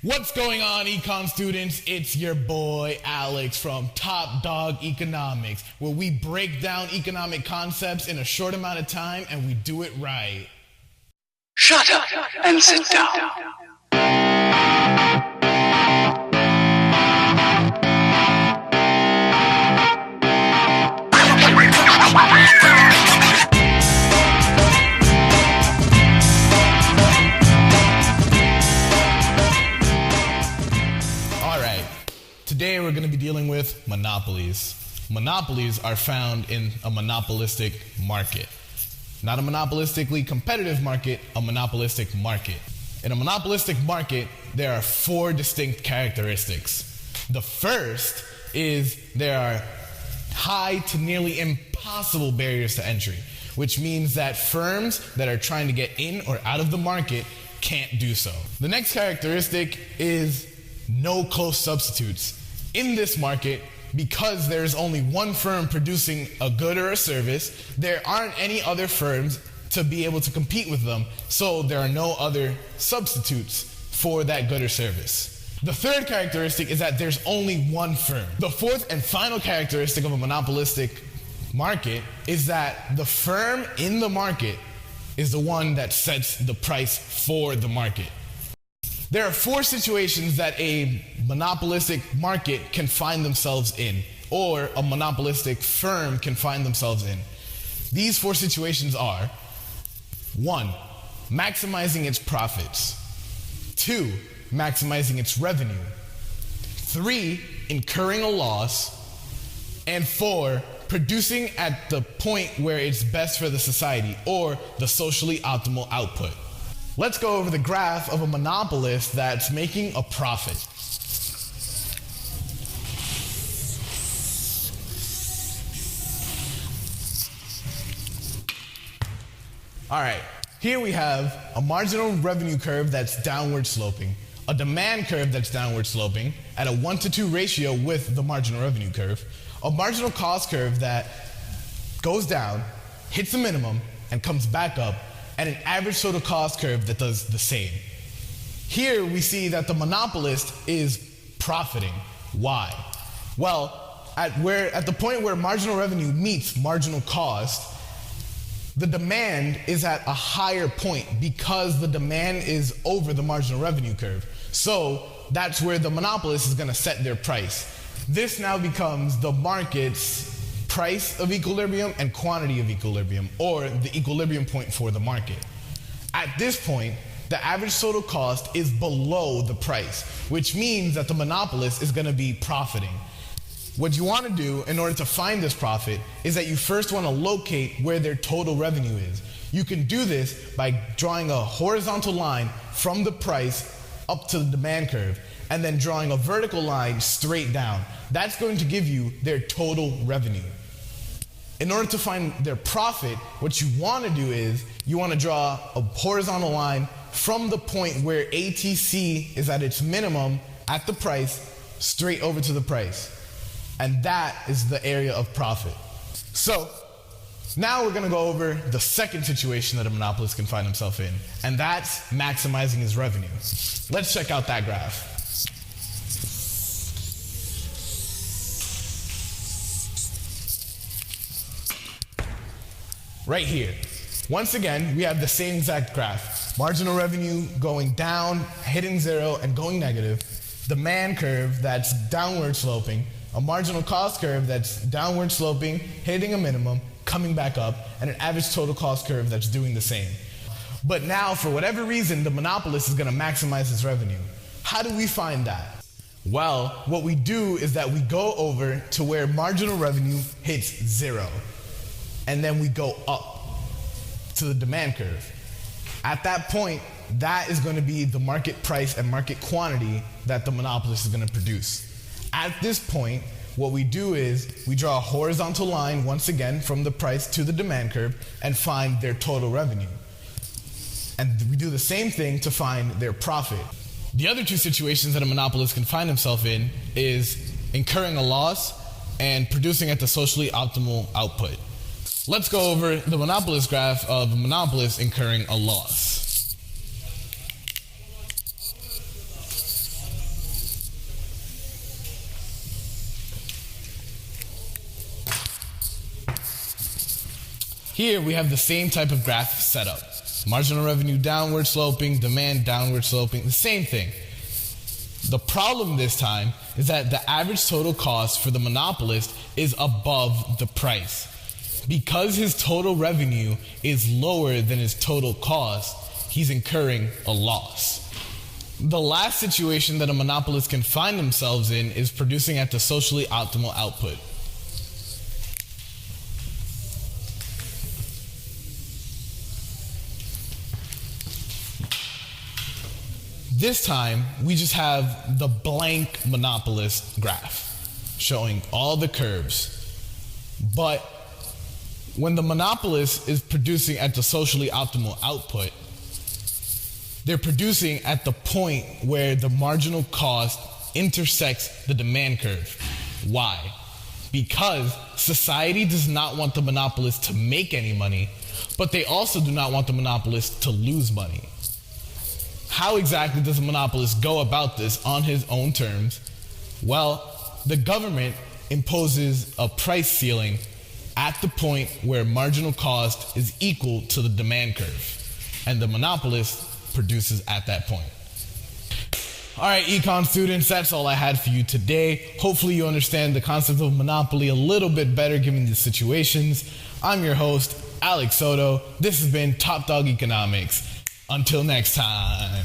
What's going on, econ students? It's your boy Alex from Top Dog Economics, where we break down economic concepts in a short amount of time and we do it right. Shut up and sit down. Today we're going to be dealing with monopolies. Monopolies are found in a monopolistic market. Not a monopolistically competitive market, a monopolistic market. In a monopolistic market, there are four distinct characteristics. The first is there are high to nearly impossible barriers to entry, which means that firms that are trying to get in or out of the market can't do so. The next characteristic is no close substitutes. In this market, because there's only one firm producing a good or a service, there aren't any other firms to be able to compete with them, so there are no other substitutes for that good or service. The third characteristic is that there's only one firm. The fourth and final characteristic of a monopolistic market is that the firm in the market is the one that sets the price for the market. There are four situations that a monopolistic market can find themselves in, or a monopolistic firm can find themselves in. These four situations are: 1, maximizing its profits; 2, maximizing its revenue; 3, incurring a loss; and 4, producing at the point where it's best for the society, or the socially optimal output. Let's go over the graph of a monopolist that's making a profit. All right, here we have a marginal revenue curve that's downward sloping, a demand curve that's downward sloping at a 1-to-2 ratio with the marginal revenue curve, a marginal cost curve that goes down, hits the minimum, and comes back up, and an average total cost curve that does the same. Here we see that the monopolist is profiting. Why? Well, at the point where marginal revenue meets marginal cost, the demand is at a higher point because the demand is over the marginal revenue curve. So that's where the monopolist is going to set their price. This now becomes the market's price of equilibrium and quantity of equilibrium, or the equilibrium point for the market. At this point, the average total cost is below the price, which means that the monopolist is going to be profiting. What you want to do in order to find this profit is that you first want to locate where their total revenue is. You can do this by drawing a horizontal line from the price up to the demand curve, and then drawing a vertical line straight down. That's going to give you their total revenue. In order to find their profit, what you want to do is you want to draw a horizontal line from the point where ATC is at its minimum at the price straight over to the price. And that is the area of profit. So now we're going to go over the second situation that a monopolist can find himself in, and that's maximizing his revenue. Let's check out that graph. Right here. Once again, we have the same exact graph. Marginal revenue going down, hitting zero, and going negative. Demand curve that's downward sloping. A marginal cost curve that's downward sloping, hitting a minimum, coming back up, and an average total cost curve that's doing the same. But now, for whatever reason, the monopolist is going to maximize his revenue. How do we find that? Well, what we do is that we go over to where marginal revenue hits zero. And then we go up to the demand curve. At that point, that is going to be the market price and market quantity that the monopolist is going to produce. At this point, what we do is we draw a horizontal line once again from the price to the demand curve and find their total revenue. And we do the same thing to find their profit. The other two situations that a monopolist can find himself in is incurring a loss and producing at the socially optimal output. Let's go over the monopolist graph of a monopolist incurring a loss. Here we have the same type of graph set up. Marginal revenue downward sloping, demand downward sloping, the same thing. The problem this time is that the average total cost for the monopolist is above the price. Because his total revenue is lower than his total cost, he's incurring a loss. The last situation that a monopolist can find themselves in is producing at the socially optimal output. This time, we just have the blank monopolist graph showing all the curves. But when the monopolist is producing at the socially optimal output, they're producing at the point where the marginal cost intersects the demand curve. Why? Because society does not want the monopolist to make any money, but they also do not want the monopolist to lose money. How exactly does a monopolist go about this on his own terms? Well, the government imposes a price ceiling at the point where marginal cost is equal to the demand curve, and the monopolist produces at that point. All right, econ students, that's all I had for you today. Hopefully you understand the concept of monopoly a little bit better given the situations. I'm your host, Alex Soto. This has been Top Dog Economics. Until next time.